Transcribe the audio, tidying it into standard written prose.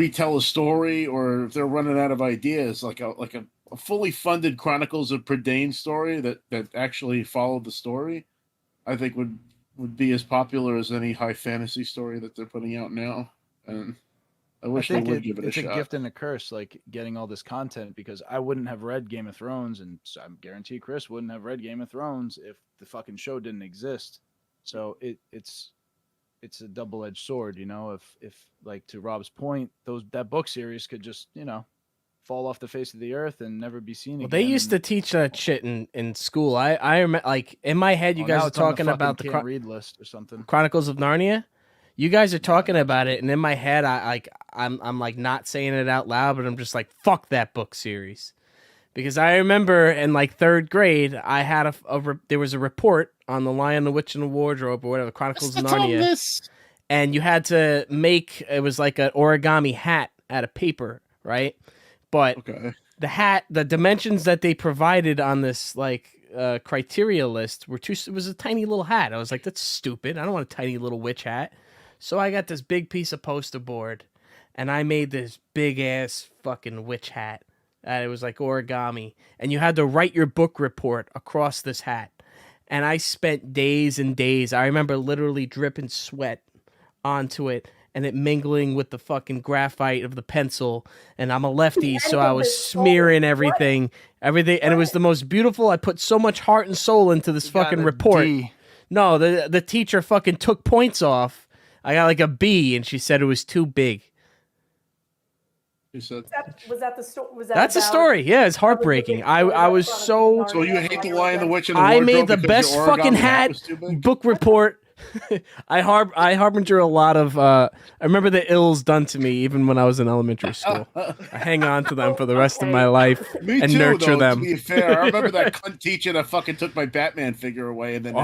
retell a story, or if they're running out of ideas, like a fully funded Chronicles of Prydain story that actually followed the story, I think would be as popular as any high fantasy story that they're putting out now. And I wish they would give it a shot. It's a gift and a curse, like getting all this content, because I wouldn't have read Game of Thrones, and I guarantee Chris wouldn't have read Game of Thrones if the fucking show didn't exist. So it's a double-edged sword, you know. If like, to Rob's point, that book series could just, you know, fall off the face of the earth and never be seen again. They used to teach that shit in school. I remember, like, in my head, you guys are talking about the can't read list or something. Chronicles of Narnia. You guys are talking about it, and in my head, I'm like not saying it out loud, but I'm just like, fuck that book series, because I remember in like third grade, I had there was a report on The Lion, the Witch, and the Wardrobe, or whatever, Chronicles of Narnia, and you had to make, it was like an origami hat out of paper, right? But the hat, the dimensions that they provided on this like criteria list were it was a tiny little hat. I was like, that's stupid. I don't want a tiny little witch hat. So I got this big piece of poster board, and I made this big ass fucking witch hat. It was like origami, and you had to write your book report across this hat. And I spent days and days. I remember literally dripping sweat onto it, and it mingling with the fucking graphite of the pencil. And I'm a lefty, so I was smearing everything, and it was the most beautiful. I put so much heart and soul into this fucking report. D. No, the teacher fucking took points off. I got like a B, and she said it was too big. Was that the story? That's a story. Yeah, it's heartbreaking. I was so. So you hate The Lion, the Witch, and the I Wardrobe? made the best fucking hat book report. I harbinger a lot of. I remember the ills done to me even when I was in elementary school. I hang on to them for the rest of my life and nurture them. To be fair, I remember that cunt teacher that fucking took my Batman figure away, and then